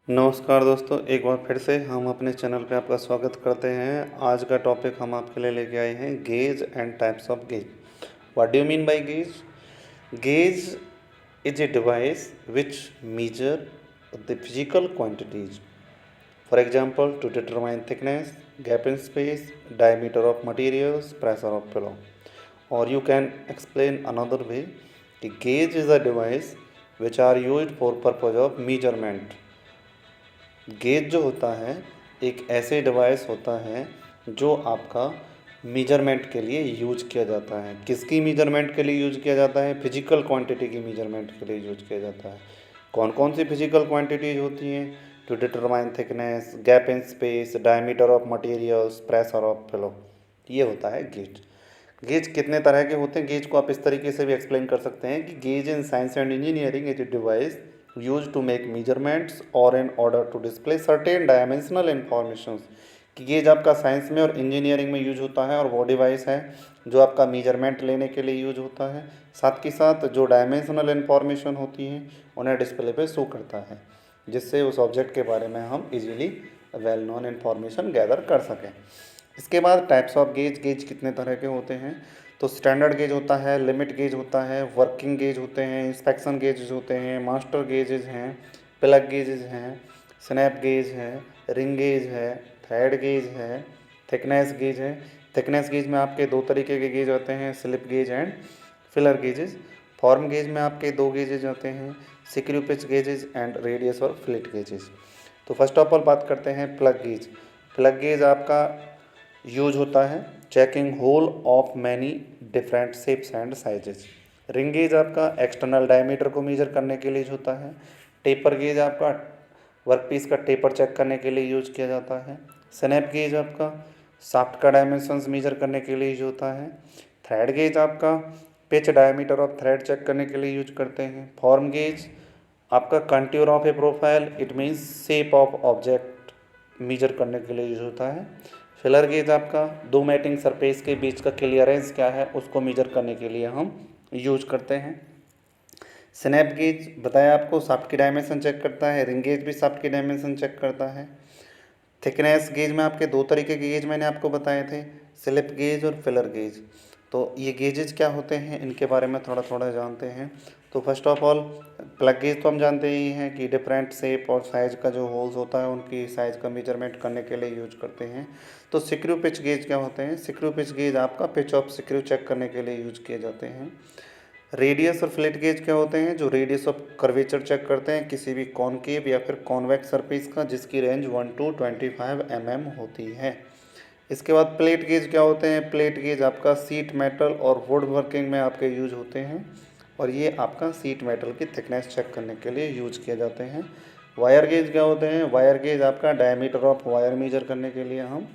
नमस्कार दोस्तों, एक बार फिर से हम अपने चैनल पे आपका स्वागत करते हैं। आज का टॉपिक हम आपके लिए लेके आए हैं gauge and types of gauge. What do you mean by gauge? Gauge is a device which measure the physical quantities. For example, to determine thickness, gap in space, diameter of materials, pressure of flow. Or you can explain another way, the gauge is a device which are used for purpose of measurement. Gauge जो होता है एक ऐसे device होता है जो आपका measurement के लिए यूज किया जाता है। किसकी मेजरमेंट के लिए यूज किया जाता है? फिजिकल क्वांटिटी की मेजरमेंट के लिए यूज किया जाता है। कौन कौन सी फिजिकल क्वांटिटीज होती हैं? To determine thickness, gap in space, diameter of materials, pressure of flow, ये होता है गेज। गेज कितने तरह के होते हैं? गेज को आप इस तरीके से भी एक्सप्लेन कर सकते हैं कि gauge in science and engineering is a device used to make measurements or in order to display certain dimensional informations। कि गेज आपका साइंस में और इंजीनियरिंग में यूज होता है और वो डिवाइस है जो आपका मेजरमेंट लेने के लिए यूज होता है, साथ के साथ जो डायमेंशनल इंफॉर्मेशन होती हैं उन्हें डिस्प्ले पे शो करता है, जिससे उस ऑब्जेक्ट के बारे में हम easily well known information gather कर सकें। इसके बाद टाइप्स ऑफ गेज। गेज कितने तरह के होते हैं? तो स्टैंडर्ड गेज होता है, लिमिट गेज होता है, वर्किंग गेज होते हैं, इंस्पेक्शन गेजेज होते हैं, मास्टर गेजेज हैं, प्लग गेजेज हैं, स्नैप गेज है, रिंग गेज है, थ्रेड गेज है, थिकनेस गेज है। थिकनेस गेज में आपके दो तरीके के गेज होते हैं, slip gauge and filler gauges. Form gauge में आपके दो गेजेज होते हैं, screw pitch gauges and radius और फ्लिट गेजेज। तो फर्स्ट ऑफ ऑल बात करते हैं प्लग गेज। प्लग गेज आपका यूज होता है checking whole of many different shapes and sizes. Ring gauge आपका एक्सटर्नल डायमीटर को मेजर करने के लिए यूज होता है। टेपर गेज आपका वर्कपीस का टेपर चेक करने के लिए यूज किया जाता है। स्नैप गेज आपका शाफ्ट का डायमेंशंस मेजर करने के लिए यूज होता है। थ्रेड गेज आपका pitch diameter of thread check करने के लिए यूज करते हैं। फॉर्म गेज आपका contour of a profile, it means shape of object major करने के लिए यूज होता है। फिलर गेज आपका दो मैटिंग सरफेस के बीच का क्लियरेंस क्या है उसको मेजर करने के लिए हम यूज करते हैं। स्नैप गेज बताया आपको, शाफ्ट की डायमेंशन चेक करता है। रिंग गेज भी शाफ्ट की डायमेंशन चेक करता है। थिकनेस गेज में आपके दो तरीके के गेज मैंने आपको बताए थे, स्लिप गेज और फिलर गेज। तो ये गेजेज क्या होते हैं इनके बारे में थोड़ा थोड़ा जानते हैं। तो first of all plug gauge तो हम जानते ही हैं कि डिफरेंट शेप और साइज़ का जो होल्स होता है उनकी साइज़ का मेजरमेंट करने के लिए यूज करते हैं। तो स्क्रू पिच गेज क्या होते हैं? स्क्रू पिच गेज आपका पिच ऑफ स्क्रू चेक करने के लिए यूज किए जाते हैं। रेडियस और फ्लिट गेज क्या होते हैं? जो रेडियस ऑफ कर्वेचर चेक करते हैं किसी भी कॉनकेव या फिर कॉन्वेक्स सरफेस का, जिसकी रेंज 1 to 25 mm होती है। इसके बाद प्लेट गेज क्या होते हैं? प्लेट गेज आपका सीट मेटल और वुड वर्किंग में आपके यूज होते हैं और ये आपका सीट मेटल की थिकनेस चेक करने के लिए यूज किए जाते हैं। वायर गेज क्या होते हैं? वायर गेज आपका डायमीटर ऑफ वायर मेजर करने के लिए हम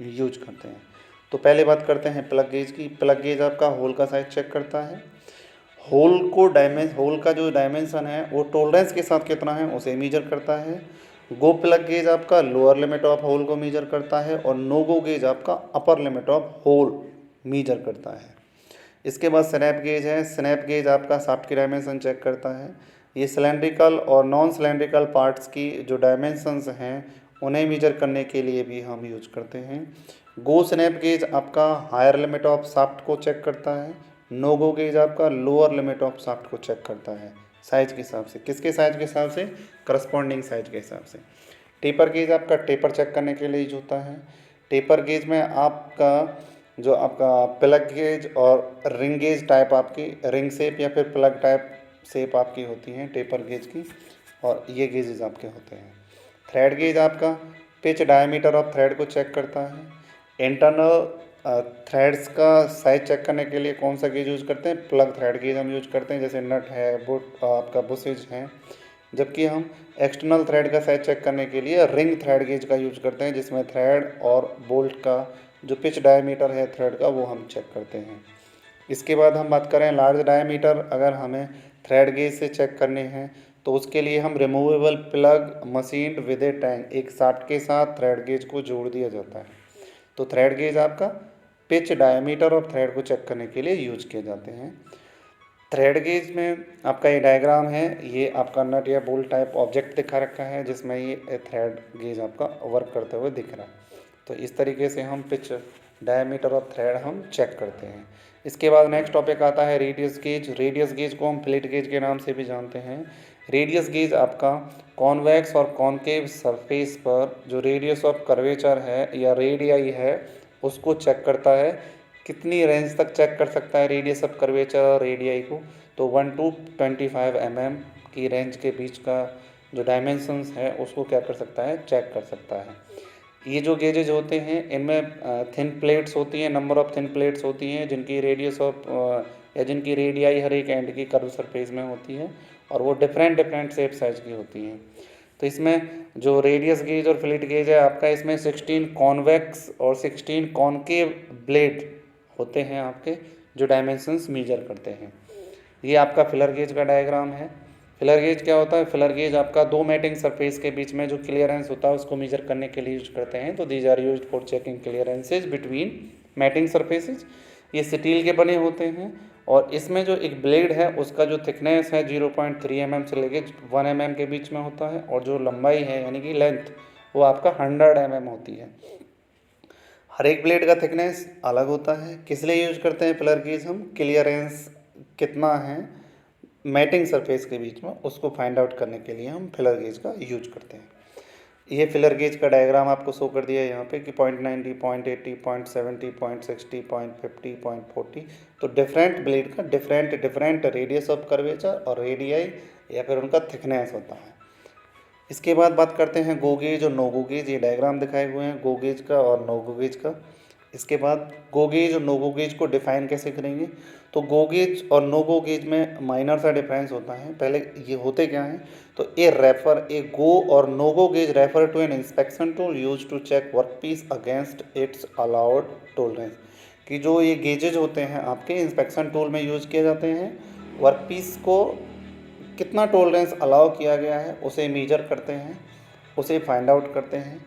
यूज करते हैं। तो पहले बात करते हैं प्लग गेज की। प्लग गेज आपका होल का साइज चेक करता है। होल का जो डायमेंशन है वो टोलरेंस के साथ कितना है उसे मेजर करता है। गो प्लग गेज आपका लोअर लिमिट ऑफ होल को मेजर करता है और नो गो गेज आपका upper limit of hole measure करता है। इसके बाद स्नैप गेज है। स्नैप गेज आपका शाफ्ट की डायमेंशन चेक करता है। ये सिलेंड्रिकल और नॉन सिलेंड्रिकल पार्ट्स की जो डायमेंशंस हैं उन्हें मेजर करने के लिए भी हम यूज करते हैं। गो स्नैप गेज आपका हायर लिमिट ऑफ शाफ्ट को चेक करता है। नो गो गेज आपका लोअर लिमिट ऑफ शाफ्ट को चेक करता है साइज के हिसाब से। किसके साइज के हिसाब से? करस्पॉन्डिंग साइज के हिसाब से। टेपर गेज आपका टेपर चेक करने के लिए यूज होता है। टेपर गेज में आपका जो आपका प्लग गेज और रिंग गेज टाइप आपकी रिंग शेप या फिर प्लग टाइप शेप आपकी होती हैं टेपर गेज की, और ये गेजेस आपके होते हैं। थ्रेड गेज आपका पिच डायमीटर ऑफ थ्रेड को चेक करता है। इंटरनल थ्रेड्स का साइज चेक करने के लिए कौन सा गेज यूज करते हैं? प्लग थ्रेड गेज हम यूज करते हैं, जैसे नट है, बुट आपका बुशेज हैं। जबकि हम एक्सटर्नल थ्रेड का साइज चेक करने के लिए रिंग थ्रेड गेज का यूज करते हैं, जिसमें थ्रेड और बोल्ट का जो पिच डायमीटर है थ्रेड का वो हम चेक करते हैं। इसके बाद हम बात करें लार्ज डायमीटर, अगर हमें थ्रेड गेज से चेक करने हैं तो उसके लिए हम removable plug machine with A tank, एक शाफ्ट के साथ थ्रेड गेज को जोड़ दिया जाता है। तो थ्रेड गेज आपका पिच डायमीटर और थ्रेड को चेक करने के लिए यूज किए जाते हैं। थ्रेड गेज में आपका ये डायग्राम है, ये आपका नट या बोल्ट टाइप ऑब्जेक्ट दिखा रखा है जिसमें ये थ्रेड गेज आपका वर्क करते हुए दिख रहा है। तो इस तरीके से हम पिच डायमीटर ऑफ थ्रेड हम चेक करते हैं। इसके बाद नेक्स्ट टॉपिक आता है रेडियस गेज। रेडियस गेज को हम प्लेट गेज के नाम से भी जानते हैं। रेडियस गेज आपका कॉन्वेक्स और कॉनकेव सरफेस पर जो रेडियस ऑफ कर्वेचर है या रेडियाई है उसको चेक करता है। कितनी रेंज तक चेक कर सकता है रेडियस ऑफ कर्वेचर रेडियाई को, तो 1 to 25 mm की रेंज के बीच का जो डायमेंशंस है उसको क्या कर सकता है, चेक कर सकता है। ये जो गेजेज होते हैं इनमें थिन प्लेट्स होती हैं, नंबर ऑफ थिन प्लेट्स होती हैं जिनकी रेडियस ऑफ या जिनकी रेडियाई हर एक एंड की कर्व सरफेस में होती है और वो डिफरेंट डिफरेंट शेप साइज की होती हैं। तो इसमें जो रेडियस गेज और फ्लिट गेज है आपका, इसमें 16 कॉन्वेक्स और 16 कॉनकेव ब्लेड होते हैं आपके जो डायमेंशंस मेजर करते हैं। ये आपका फिलर गेज का डायग्राम है। फिलर गेज क्या होता है? फिलर गेज आपका दो मैटिंग सरफेस के बीच में जो क्लियरेंस होता है उसको मेजर करने के लिए यूज करते हैं। तो these are used for checking clearances between mating surfaces. ये स्टील के बने होते हैं और इसमें जो एक ब्लेड है उसका जो थिकनेस है 0.3 mm से लेके 1 mm के बीच में होता है और जो लंबाई है यानी कि लेंथ वो आपका 100 mm होती है। हर एक ब्लेड का थिकनेस अलग होता है। किस लिए यूज करते हैं फिलर गेज हम? क्लियरेंस कितना है मैटिंग सरफेस के बीच में उसको फाइंड आउट करने के लिए हम फिलर गेज का यूज करते हैं। ये फिलर गेज का डायग्राम आपको शो कर दिया है यहाँ पे कि 0.90, 0.80, 0.70, 0.60, 0.50, 0.40। तो डिफरेंट ब्लेड का डिफरेंट रेडियस ऑफ कर्वेचर और रेडियाई या फिर उनका थिकनेस होता है। इसके बाद बात करते हैं गो गेज और नो गो गेज। ये डायग्राम दिखाए हुए हैं गो गेज का और नो गो गेज का। इसके बाद गो गेज और नो गो गेज को डिफाइन कैसे करेंगे? तो गो गेज और नो गो गेज में माइनर सा डिफरेंस होता है। पहले ये होते क्या हैं? तो ए गो और no go gauge refer to an inspection tool use to check work piece against its allowed tolerance. कि जो ये गेजेज होते हैं आपके इंस्पेक्शन टूल में यूज किए जाते हैं, वर्क पीस को कितना टोलरेंस अलाउ किया गया है उसे मेजर करते हैं, उसे फाइंड आउट करते हैं।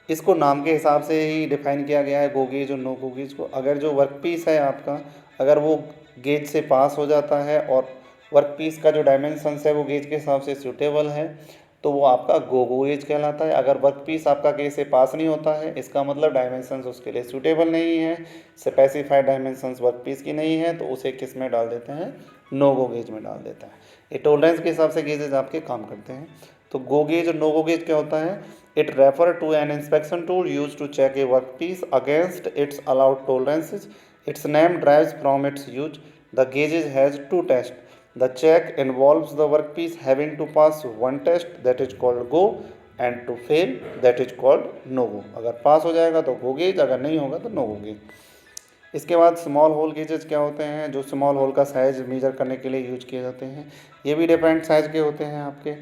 इसको नाम के हिसाब से ही डिफाइन किया गया है गो गेज और नो गो गेज को। अगर जो वर्क पीस है आपका, अगर वो गेज से पास हो जाता है और वर्क पीस का जो डायमेंशंस है वो गेज के हिसाब से सूटेबल है तो वो आपका गो गेज कहलाता है। अगर वर्क पीस आपका गेज से पास नहीं होता है इसका मतलब डायमेंशंस उसके लिए सूटेबल नहीं है, स्पेसिफाइड डायमेंशंस वर्क पीस की नहीं है, तो उसे किस में डाल देते हैं? नो गो गेज में डाल देता है। ये टोलरेंस के हिसाब से गेजेज आपके काम करते हैं। तो गो गेज और नो गो गेज क्या होता है? It refer to an inspection tool use to check a work piece against its allowed tolerances. Its name derives from its use. The gauges has two tests. The check involves the workpiece having to pass one test that is called go and to fail that is called no go. अगर पास हो जाएगा तो go gauge, अगर नहीं होगा तो no go gauge। इसके बाद स्मॉल होल गेजेस क्या होते हैं? जो स्मॉल होल का साइज मेजर करने के लिए यूज किए जाते हैं। ये भी डिफरेंट साइज के होते हैं आपके,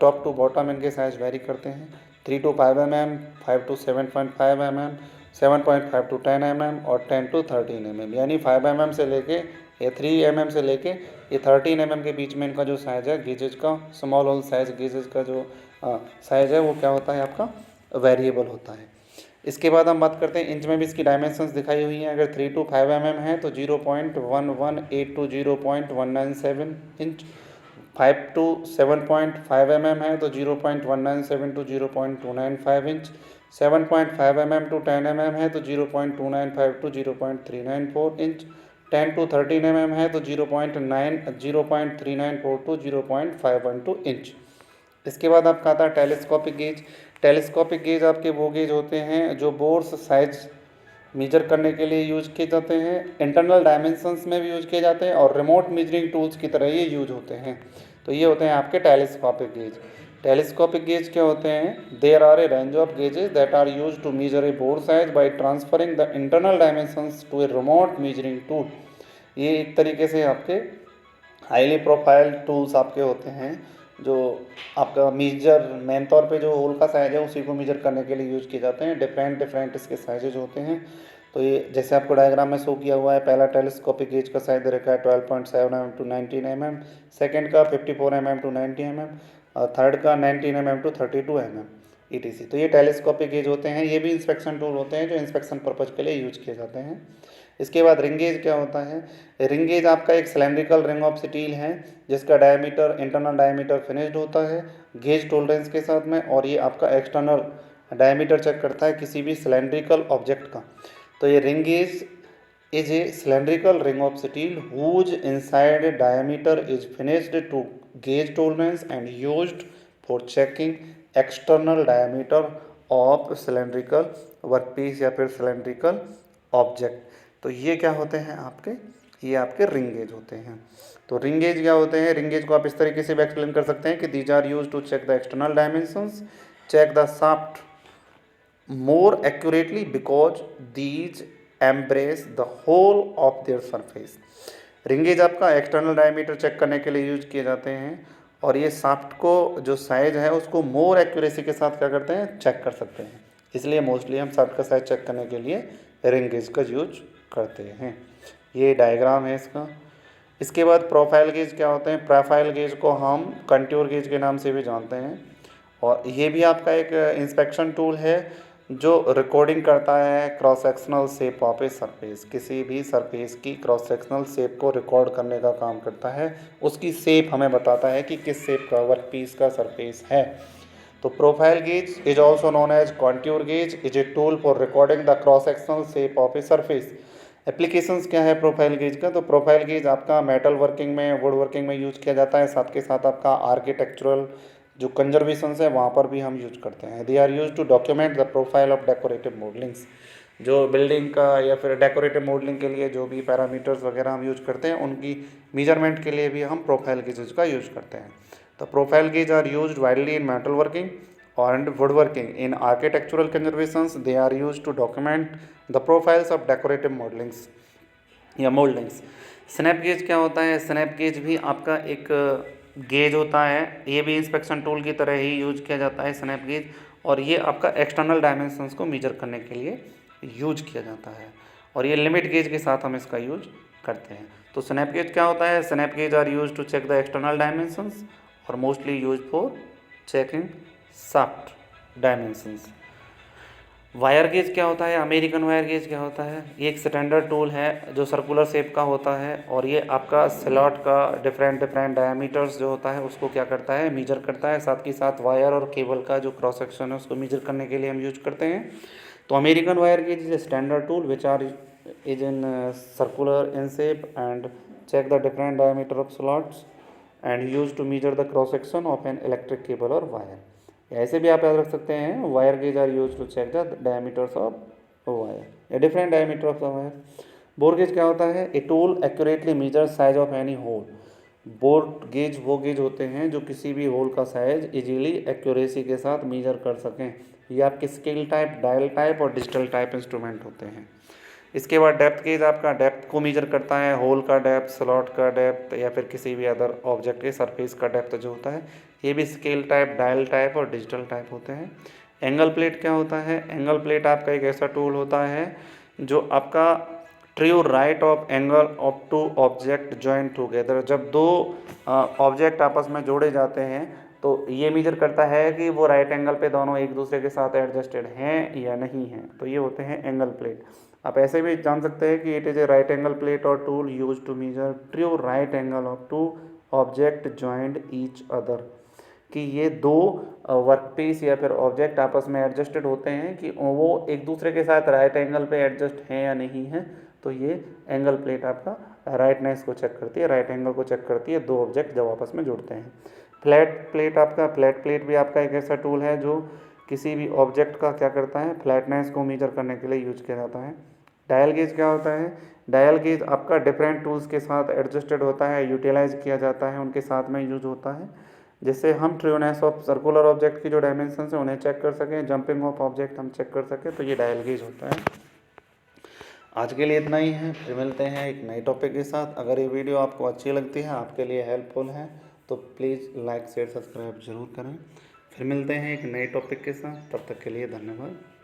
टॉप टू बॉटम इनके साइज वेरी करते हैं। 3 to 5 mm, 5 to 7.5 mm, 7.5 to 10 mm और 10 to 13 mm। यानी 5 mm से लेके या 3 mm से लेके ये 13 mm के बीच में इनका जो साइज़ है गेजेज का, स्मॉल होल साइज गेजेज का जो साइज़ है वो क्या होता है आपका? वेरिएबल होता है। इसके बाद हम बात करते हैं इंच में भी इसकी डायमेंशंस दिखाई हुई हैं। अगर 3 to 5 mm है तो 0.118 to 0.197 इंच। 5 to 7.5 mm है तो 0.197 to 0.295 inch. 7.5 mm to 10 mm है तो 0.295 to 0.394 इंच। 10 to 13 mm है तो 0.394 to 0.512 इंच। इसके बाद आपका आता है टेलीस्कोपिक गेज। टेलीस्कोपिक गेज आपके वो गेज होते हैं जो बोर्स साइज मेजर करने के लिए यूज किए जाते हैं, इंटरनल डायमेंशंस में भी यूज किए जाते हैं और रिमोट मेजरिंग टूल्स की तरह ये यूज होते हैं। तो ये होते हैं आपके टेलीस्कोपिक गेज। टेलीस्कोपिक गेज क्या होते हैं? There are a range of gauges that are use to measure a bore size by transferring the internal dimensions to a remote measuring tool. ये एक तरीके से आपके हाईली प्रोफाइल टूल्स आपके होते हैं जो आपका मेजर मेन तौर पे जो होल का साइज है उसी को मेजर करने के लिए यूज किए जाते हैं। डिफरेंट इसके साइजेज होते हैं। तो ये जैसे आपको डायग्राम में शो किया हुआ है, पहला टेलीस्कोपिक गेज का साइज रखा है 12.7 mm to 19 mm, सेकेंड का 54 mm to 90 mm और थर्ड का 19 mm to 32 mm etc। तो ये टेलीस्कोपिक गेज होते हैं। ये भी इंस्पेक्शन टूल होते हैं जो इंस्पेक्शन पर्पज़ के लिए यूज किए जाते हैं। इसके बाद रिंग गेज क्या होता है? रिंग गेज आपका एक सिलेंड्रिकल रिंग ऑफ स्टील है जिसका डायमीटर, इंटरनल डायमीटर फिनिश्ड होता है गेज टॉलरेंस के साथ में, और ये आपका एक्सटर्नल डायमीटर चेक करता है किसी भी सिलेंड्रिकल ऑब्जेक्ट का। तो ये ring gauge is a cylindrical ring of steel whose inside diameter is finished to gauge tolerance and used for checking external diameter of cylindrical workpiece या फिर cylindrical object। तो ये क्या होते हैं आपके? ये आपके रिंग गेज होते हैं। तो रिंग गेज क्या होते हैं? रिंग गेज को आप इस तरीके से भी एक्सप्लेन कर सकते हैं कि these are use to check the external dimensions, check the shaft more accurately because these embrace the whole of their surface। Ring gauge आपका एक्सटर्नल डायमीटर चेक करने के लिए यूज किए जाते हैं और ये शाफ्ट को जो साइज है उसको मोर एक्यूरेसी के साथ क्या करते हैं? चेक कर सकते हैं। इसलिए मोस्टली हम शाफ्ट का साइज चेक करने के लिए रिंग गेज का यूज करते हैं। ये डायग्राम है इसका। इसके बाद प्रोफाइल गेज क्या होते हैं? प्रोफाइल गेज को हम कंट्योर गेज के नाम से भी जानते हैं और ये भी आपका एक इंस्पेक्शन टूल है जो रिकॉर्डिंग करता है cross sectional shape of a surface. किसी भी सरफेस की क्रॉस सेक्शनल शेप को रिकॉर्ड करने का काम करता है। उसकी शेप हमें बताता है कि किस शेप का वर्कपीस का सरफेस है। तो profile gauge is also known as contour gauge is a tool for recording the cross sectional shape of a surface. Applications क्या है प्रोफाइल गेज का? तो प्रोफाइल गेज आपका मेटल वर्किंग में, वुड वर्किंग में यूज किया जाता है, साथ के साथ आपका आर्किटेक्चरल जो कंजर्वेशंस है वहाँ पर भी हम यूज करते हैं। They are use to document the profile of decorative mouldings. जो बिल्डिंग का या फिर डेकोरेटिव मॉडलिंग के लिए जो भी पैरामीटर्स वगैरह हम यूज करते हैं उनकी मेजरमेंट के लिए भी हम प्रोफाइल गेजेस का यूज करते हैं। तो profile gauge are used widely in metal working and woodworking. In architectural conservations, they are used to document the profiles of decorative modelings या moldings। स्नैप गेज क्या होता है? स्नैप गेज भी आपका एक गेज होता है, ये भी इंस्पेक्शन टूल की तरह ही यूज किया जाता है स्नैप गेज, और ये आपका एक्सटर्नल डायमेंशंस को मेजर करने के लिए यूज किया जाता है और ये लिमिट गेज के साथ हम इसका यूज करते हैं। तो स्नैप गेज क्या होता है? Snap gauge are use to check the external dimensions और mostly use for checking shaft dimensions. Wire gauge क्या होता है? अमेरिकन वायर गेज क्या होता है? ये एक स्टैंडर्ड टूल है जो सर्कुलर शेप का होता है और ये आपका स्लॉट का डिफरेंट डायमीटर्स जो होता है उसको क्या करता है? मेजर करता है। साथ ही साथ वायर और केबल का जो क्रॉस सेक्शन है उसको मेजर करने के लिए हम यूज करते हैं। तो American wire gauge is a standard tool which are is in circular in shape and check the different diameter of slots and use to measure the cross section of an electric cable और wire. ऐसे भी आप याद रख सकते हैं, wire gauge are use to check the diameters of wire या different diameter of the wire. Bore gauge क्या होता है? A tool accurately major size of any hole. Bore gauge वो गेज होते हैं जो किसी भी होल का साइज इजीली एक्यूरेसी के साथ मेजर कर सकें। ये आपके स्केल टाइप, डायल टाइप और डिजिटल टाइप इंस्ट्रूमेंट होते हैं। इसके बाद डेप्थ गेज आपका डेप्थ को मेजर करता है, होल का डेप्थ, स्लॉट का डेप्थ या फिर किसी भी अदर ऑब्जेक्ट के सरफेस का डेप्थ जो होता है। ये भी स्केल टाइप, डायल टाइप और डिजिटल टाइप होते हैं। एंगल प्लेट क्या होता है? एंगल प्लेट आपका एक ऐसा टूल होता है जो आपका true right of angle of two object join together. जब दो ऑब्जेक्ट आपस में जोड़े जाते हैं तो ये मेजर करता है कि वो राइट एंगल पे दोनों एक दूसरे के साथ एडजस्टेड हैं या नहीं हैं। तो ये होते हैं एंगल प्लेट। आप ऐसे भी जान सकते हैं कि it is a right angle plate और tool use to measure true right angle of two object joined each other. कि ये दो वर्कपीस या फिर ऑब्जेक्ट आपस में एडजस्टेड होते हैं कि वो एक दूसरे के साथ राइट एंगल पे एडजस्ट हैं या नहीं हैं। तो ये एंगल प्लेट आपका राइटनेस को चेक करती है, राइट एंगल को चेक करती है दो ऑब्जेक्ट जब आपस में जुड़ते हैं। फ्लैट प्लेट आपका, फ्लैट प्लेट भी आपका एक ऐसा टूल है जो किसी भी ऑब्जेक्ट का क्या करता है? फ्लैटनेस को मेजर करने के लिए यूज किया जाता है। डायल गेज क्या होता है? डायल गेज आपका डिफरेंट टूल्स के साथ एडजस्टेड होता है, यूटिलाइज किया जाता है, उनके साथ में यूज होता है जिससे हम ट्रूनेस ऑफ सर्कुलर ऑब्जेक्ट की जो डायमेंशन है उन्हें चेक कर सकें, जंपिंग ऑफ ऑब्जेक्ट हम चेक कर सकें। तो ये डायल गेज होता है। आज के लिए इतना ही है, फिर मिलते हैं एक नए टॉपिक के साथ। अगर ये वीडियो आपको अच्छी लगती है, आपके लिए हेल्पफुल है, तो प्लीज़ लाइक शेयर सब्सक्राइब जरूर करें। फिर मिलते हैं एक नए टॉपिक के साथ, तब तक के लिए धन्यवाद।